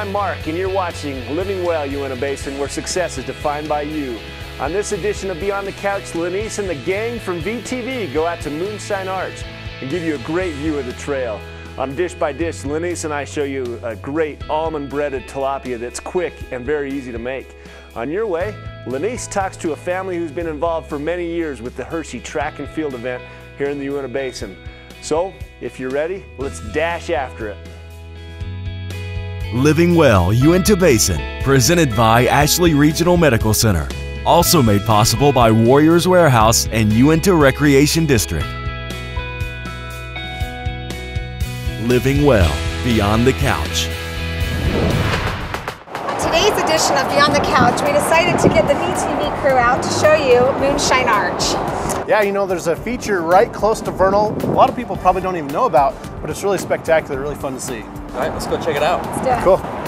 I'm Mark, and you're watching Living Well, Uintah Basin, where success is defined by you. On this edition of Beyond the Couch, Lanice and the gang from VTV go out to Moonshine Arch and give you a great view of the trail. On Dish by Dish, Lanice and I show you a great almond-breaded tilapia that's quick and very easy to make. On your way, Lanice talks to a family who's been involved for many years with the Hershey Track and Field event here in the Uintah Basin. So, if you're ready, let's dash after it. Living Well, Uintah Basin, presented by Ashley Regional Medical Center. Also made possible by Warriors Warehouse and Uintah Recreation District. Living Well, Beyond the Couch. On today's edition of Beyond the Couch, we decided to get the VTV crew out to show you Moonshine Arch. Yeah, you know, there's a feature right close to Vernal. A lot of people probably don't even know about, but it's really spectacular, really fun to see. All right, let's go check it out. Let's do it. Cool.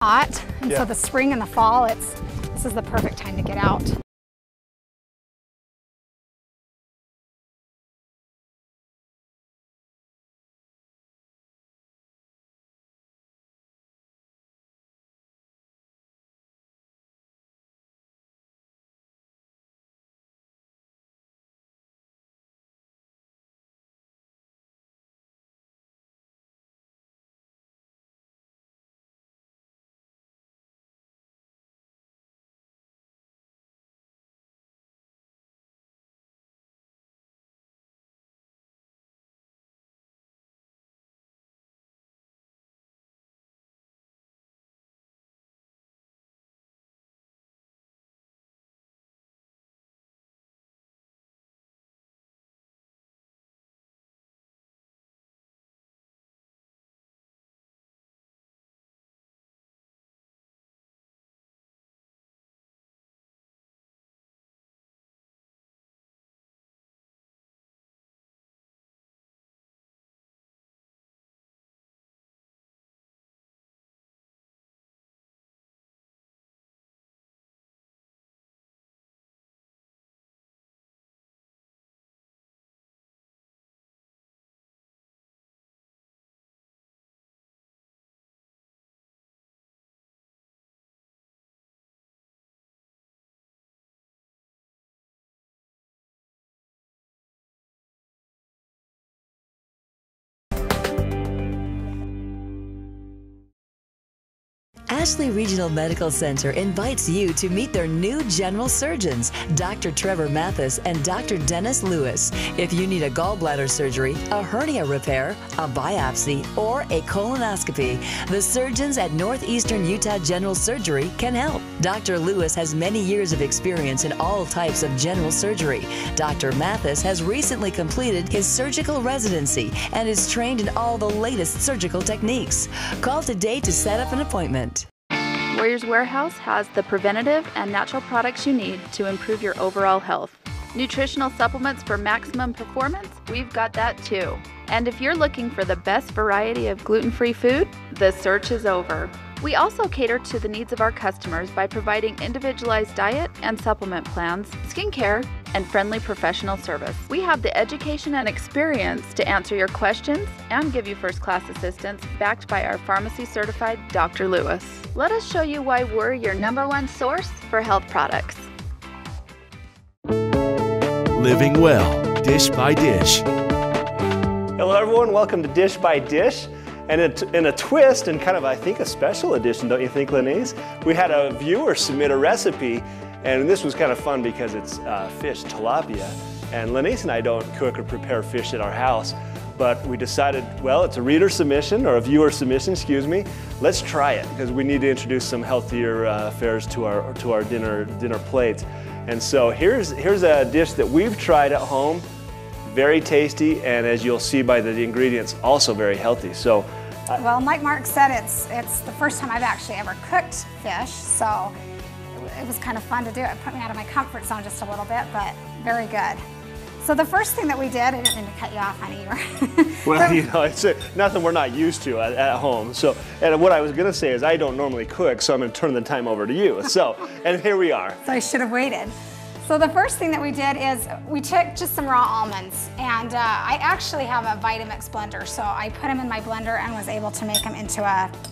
Hot, and so the spring and the fall, this is the perfect time to get out. Ashley Regional Medical Center invites you to meet their new general surgeons, Dr. Trevor Mathis and Dr. Dennis Lewis. If you need a gallbladder surgery, a hernia repair, a biopsy, or a colonoscopy, the surgeons at Northeastern Utah General Surgery can help. Dr. Lewis has many years of experience in all types of general surgery. Dr. Mathis has recently completed his surgical residency and is trained in all the latest surgical techniques. Call today to set up an appointment. Warriors Warehouse has the preventative and natural products you need to improve your overall health. Nutritional supplements for maximum performance? We've got that too. And if you're looking for the best variety of gluten-free food, the search is over. We also cater to the needs of our customers by providing individualized diet and supplement plans, skincare, and friendly professional service. We have the education and experience to answer your questions and give you first-class assistance, backed by our pharmacy-certified Dr. Lewis. Let us show you why we're your #1 source for health products. Living well, dish by dish. Hello everyone, welcome to Dish by Dish. And in a twist, and kind of, I think, a special edition, don't you think, Lenise? We had a viewer submit a recipe, and this was kind of fun because it's fish, tilapia. And Lenise and I don't cook or prepare fish at our house, but we decided, well, it's a reader submission, or a viewer submission, excuse me. Let's try it, because we need to introduce some healthier fares to our dinner plates. And so here's a dish that we've tried at home. Very tasty, and as you'll see by the ingredients, also very healthy. So, well, like Mark said, it's the first time I've actually ever cooked fish, so it was kind of fun to do. It put me out of my comfort zone just a little bit, but very good. So the first thing that we did, I didn't mean to cut you off, honey. Well, you know, it's nothing we're not used to at home. So, and what I was going to say is I don't normally cook, so I'm going to turn the time over to you. So, and here we are. So I should have waited. So the first thing that we did is we took just some raw almonds, and I actually have a Vitamix blender, so I put them in my blender and was able to make them into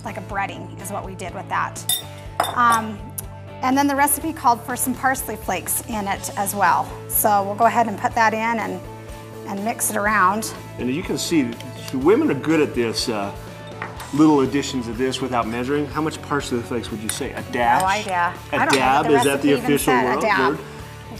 like a breading is what we did with that. And then the recipe called for some parsley flakes in it as well. So we'll go ahead and put that in and mix it around. And you can see, women are good at this, little additions of this without measuring. How much parsley flakes would you say? A dash? No idea. A dab? Is that the official word? A dab.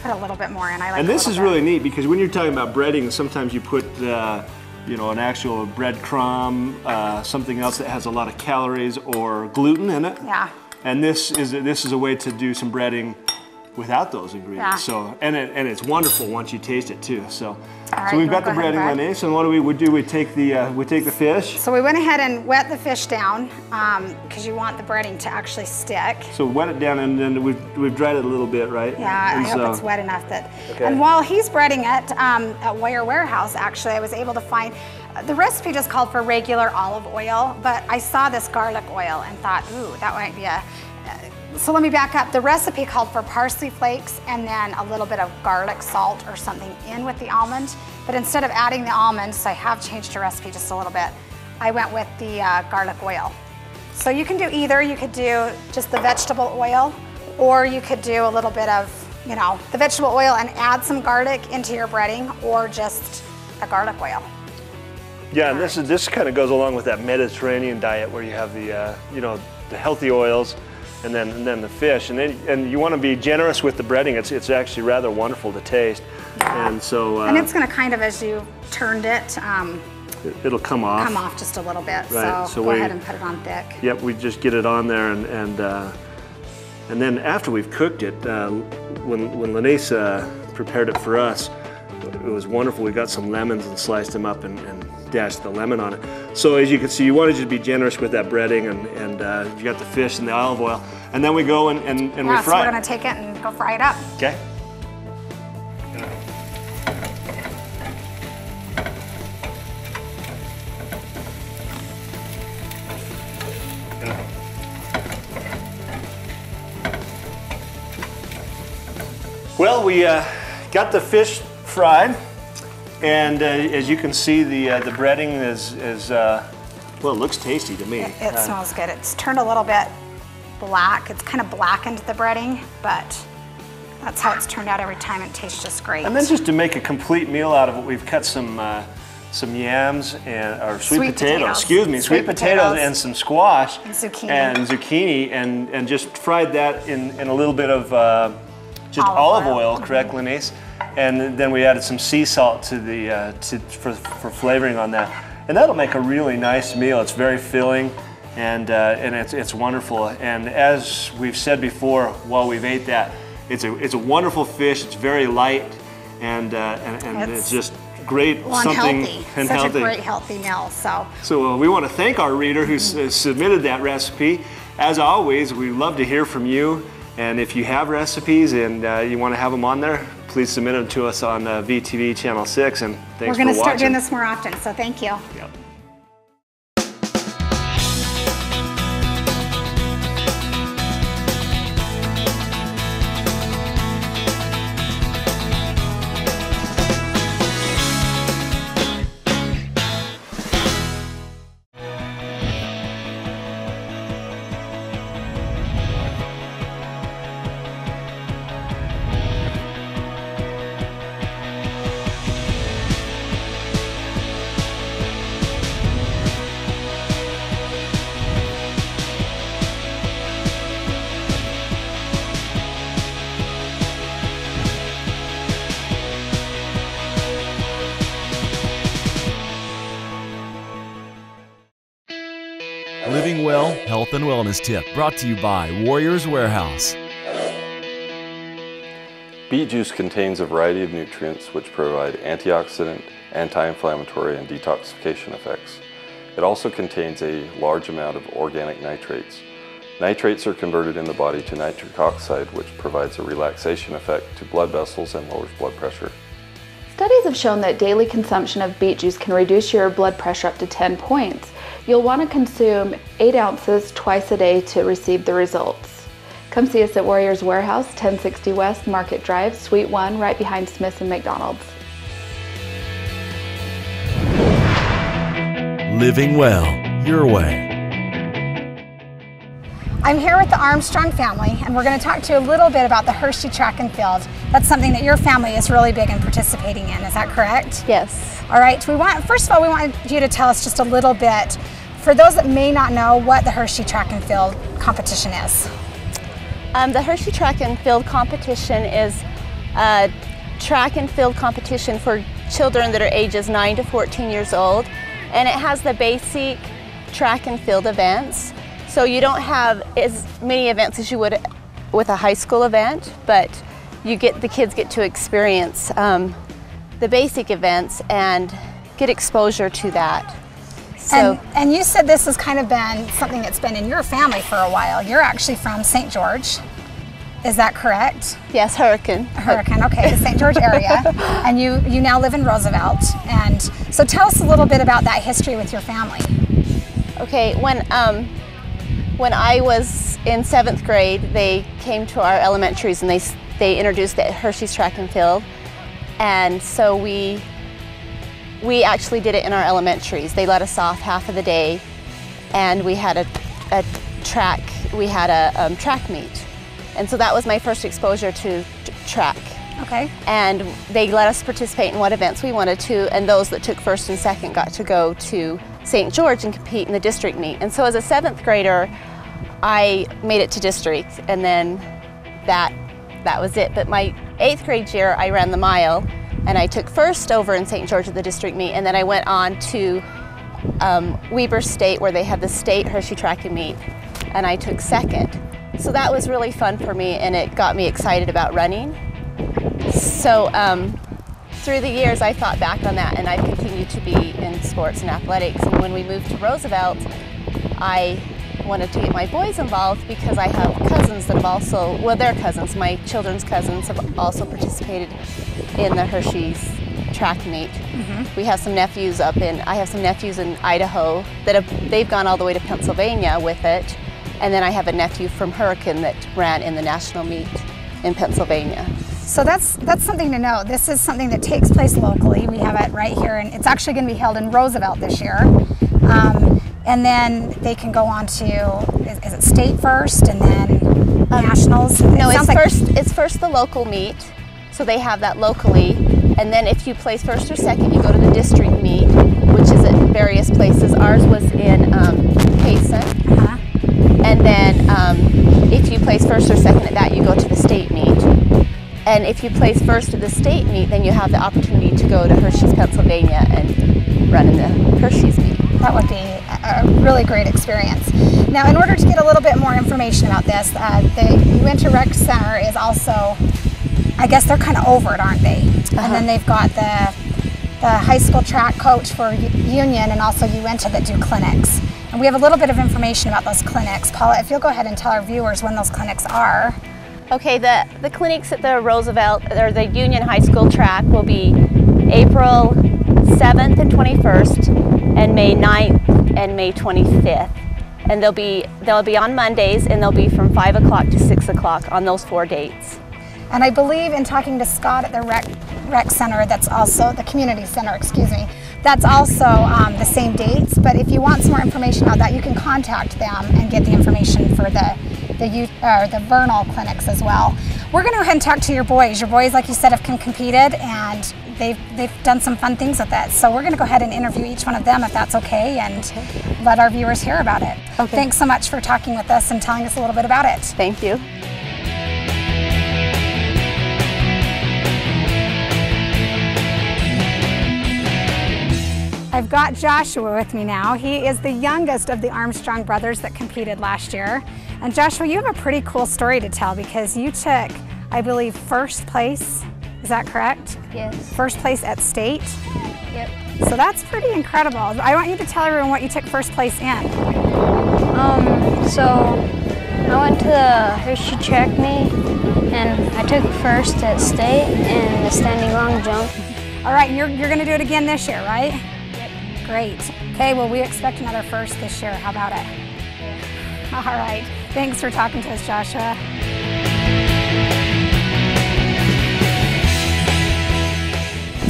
Put a little bit more in. I like. And this is really neat because when you're talking about breading, sometimes you put, you know, an actual breadcrumb, something else that has a lot of calories or gluten in it. Yeah. And this is a way to do some breading without those ingredients. Yeah. So and it's wonderful once you taste it too. So. Right, So we've got the breading, Lenise, and what do we do? We take the fish. So we went ahead and wet the fish down because you want the breading to actually stick. So wet it down, and then we've dried it a little bit, right? Yeah, and I hope it's wet enough that. Okay. And while he's breading it at Wire Warehouse, actually, I was able to find the recipe just called for regular olive oil, but I saw this garlic oil and thought, ooh, that might be a. So let me back up. The recipe called for parsley flakes and then a little bit of garlic salt or something in with the almond. But instead of adding the almonds, so I have changed the recipe just a little bit, I went with the garlic oil. So you can do either. You could do just the vegetable oil, or you could do a little bit of, you know, the vegetable oil and add some garlic into your breading, or just a garlic oil. Yeah, and this kind of goes along with that Mediterranean diet where you have the you know, the healthy oils. And then the fish, and you want to be generous with the breading. It's actually rather wonderful to taste, yeah. And so and it's going to kind of, as you turned it, it'll come off. Come off just a little bit. Right. So go ahead and put it on thick. Yep, we just get it on there, and then after we've cooked it, when Lenise prepared it for us, it was wonderful. We got some lemons and sliced them up and dashed the lemon on it. So as you can see, you want to just be generous with that breading, and you got the fish and the olive oil, and then we go and we fry it. So we're going to take it and go fry it up. Okay. Well, we got the fish fried. And as you can see, the breading is well, it looks tasty to me. It smells good. It's turned a little bit black. It's kind of blackened the breading, but that's how it's turned out every time. It tastes just great. And then just to make a complete meal out of it, we've cut some yams or sweet potatoes. Excuse me, sweet potatoes and some squash and zucchini and just fried that in a little bit of just olive oil, correct, Lenise? And then we added some sea salt to the for flavoring on that, and that'll make a really nice meal. It's very filling, and it's wonderful. And as we've said before, while we've ate that, it's a wonderful fish. It's very light, and it's just great. Healthy. Such a great healthy meal. So we want to thank our reader who submitted that recipe. As always, we love to hear from you. And if you have recipes and you want to have them on there, please submit them to us on VTV Channel 6, and thanks for watching. We're going to start doing this more often, so thank you. Yep. Living Well Health and Wellness Tip brought to you by Warriors Warehouse. Beet juice contains a variety of nutrients which provide antioxidant, anti-inflammatory, and detoxification effects. It also contains a large amount of organic nitrates. Nitrates are converted in the body to nitric oxide, which provides a relaxation effect to blood vessels and lowers blood pressure. Studies have shown that daily consumption of beet juice can reduce your blood pressure up to 10 points. You'll want to consume 8 ounces twice a day to receive the results. Come see us at Warriors Warehouse, 1060 West Market Drive, Suite 1, right behind Smith's and McDonald's. Living well, your way. I'm here with the Armstrong family, and we're going to talk to you a little bit about the Hershey Track and Field. That's something that your family is really big in participating in, is that correct? Yes. All right, first of all, we want you to tell us just a little bit, for those that may not know, what the Hershey Track and Field competition is. The Hershey Track and Field competition is a track and field competition for children that are ages 9 to 14 years old, and it has the basic track and field events. So you don't have as many events as you would with a high school event, but the kids get to experience the basic events and get exposure to that. So, and you said this has kind of been something that's been in your family for a while. You're actually from St. George, is that correct? yes, Hurricane. Hurricane, okay, the St. George area. And you now live in Roosevelt. And so tell us a little bit about that history with your family. Okay, when I was in 7th grade, they came to our elementaries and they introduced the Hershey's Track and Field. And so we actually did it in our elementaries. They let us off half of the day, and we had a track meet. And so that was my first exposure to track. Okay. And they let us participate in what events we wanted to, and those that took first and second got to go to St. George and compete in the district meet. And so as a 7th grader, I made it to district, and then that was it. But my 8th grade year, I ran the mile, and I took first over in St. George at the district meet, and then I went on to Weber State, where they had the state Hershey Track and Meet, and I took second. So that was really fun for me, and it got me excited about running. So through the years, I thought back on that, and I've continued to be in sports and athletics. And when we moved to Roosevelt, I wanted to get my boys involved because I have cousins that have also, well, they're cousins, my children's cousins have also participated in the Hershey's track meet. We have some nephews I have some nephews in Idaho that they've gone all the way to Pennsylvania with it. And then I have a nephew from Hurricane that ran in the national meet in Pennsylvania. So that's something to know. This is something that takes place locally. We have it right here, and it's actually going to be held in Roosevelt this year. And then they can go on to, is it state first and then nationals? No, it's first the local meet, so they have that locally. And then if you place first or second, you go to the district meet, which is at various places. Ours was in Payson. And then if you place first or second at that, you go to the state meet. And if you place first at the state meet, then you have the opportunity to go to Hershey's, Pennsylvania and run in the Hershey's meet. That would be a really great experience. Now, in order to get a little bit more information about this, the Uintah Rec Center is also, I guess they're kind of over it, aren't they? And then they've got the high school track coach for Union and also Uintah that do clinics. And we have a little bit of information about those clinics. Paula, if you'll go ahead and tell our viewers when those clinics are. Okay, the clinics at the Roosevelt or the Union High School track will be April 7th and 21st and May 9th and May 25th. And they'll be on Mondays, and they'll be from 5 o'clock to 6 o'clock on those 4 dates. And I believe in talking to Scott at the rec center, that's also the community center, excuse me, that's also the same dates. But if you want some more information about that, you can contact them and get the information for the vernal clinics as well. We're going to go ahead and talk to your boys. Your boys, like you said, have competed, and they've done some fun things with it. So we're going to go ahead and interview each one of them, if that's okay, and let our viewers hear about it. Okay. Thanks so much for talking with us and telling us a little bit about it. Thank you. I've got Joshua with me now. He is the youngest of the Armstrong brothers that competed last year. And Joshua, you have a pretty cool story to tell, because you took, I believe, first place. Is that correct? Yes. First place at state? Yep. So that's pretty incredible. I want you to tell everyone what you took first place in. So I went to the Hershey track meet, and I took first at state in the standing long jump. All right, you're going to do it again this year, right? Yep. Great. Okay, well, we expect another first this year. How about it? Yeah. All right. Thanks for talking to us, Joshua.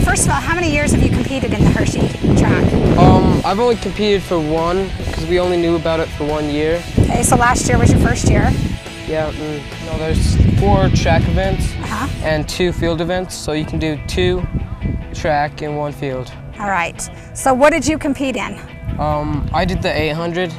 First of all, how many years have you competed in the Hershey track? I've only competed for one, because we only knew about it for 1 year. Okay, so last year was your first year? Yeah, no, there's 4 track events and 2 field events, so you can do 2 track and 1 field. All right, so what did you compete in? I did the 800,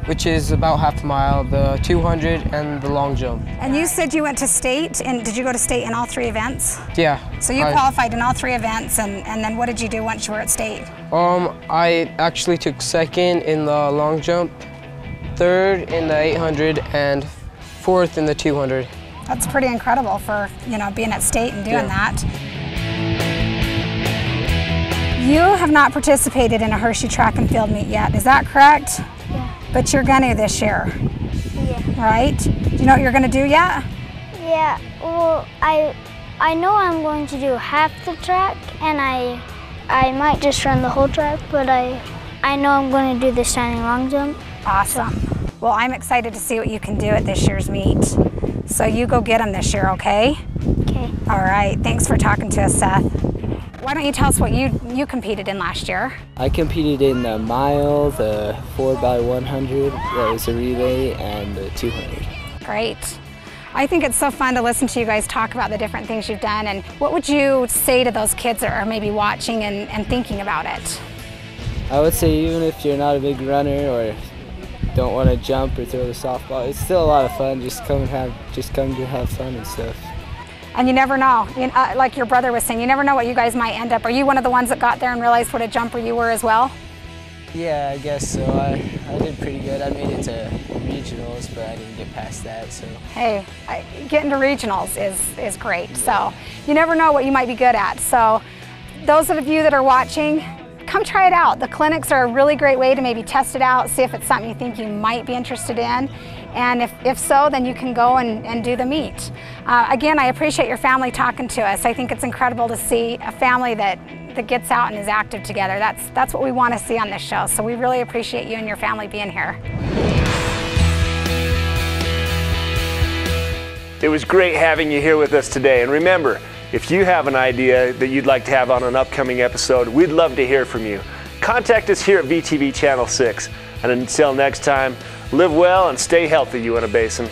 which is about half a mile, the 200, and the long jump. And you said you went to state, and did you go to state in all 3 events? Yeah. So you qualified in all 3 events, and then what did you do once you were at state? I actually took second in the long jump, third in the 800, and fourth in the 200. That's pretty incredible for, you know, being at state and doing that. You have not participated in a Hershey track and field meet yet, is that correct? Yeah. But you're gonna this year. Yeah. Right? Do you know what you're gonna do yet? Yeah, well, I know I'm going to do half the track, and I might just run the whole track, but I know I'm going to do the standing long jump. Awesome. Well, I'm excited to see what you can do at this year's meet. So you go get them this year, okay? Okay. All right, thanks for talking to us, Seth. Why don't you tell us what you competed in last year? I competed in the mile, the 4x100, that was a relay, and the 200. Great. I think it's so fun to listen to you guys talk about the different things you've done. And what would you say to those kids that are maybe watching and thinking about it? I would say even if you're not a big runner or don't want to jump or throw the softball, it's still a lot of fun. Just come to have fun and stuff. And you never know, like your brother was saying, you never know what you guys might end up. Are you one of the ones that got there and realized what a jumper you were as well? Yeah, I guess so. I did pretty good. I made it to regionals, but I didn't get past that. So hey, getting to regionals is great. Yeah. So you never know what you might be good at. So those of you that are watching, come try it out. The clinics are a really great way to maybe test it out, see if it's something you think you might be interested in. And if so, then you can go and do the meet. Again, I appreciate your family talking to us. I think it's incredible to see a family that gets out and is active together. That's what we want to see on this show. So we really appreciate you and your family being here. It was great having you here with us today. And remember, if you have an idea that you'd like to have on an upcoming episode, we'd love to hear from you. Contact us here at VTV Channel 6. And until next time, live well and stay healthy, Uintah Basin.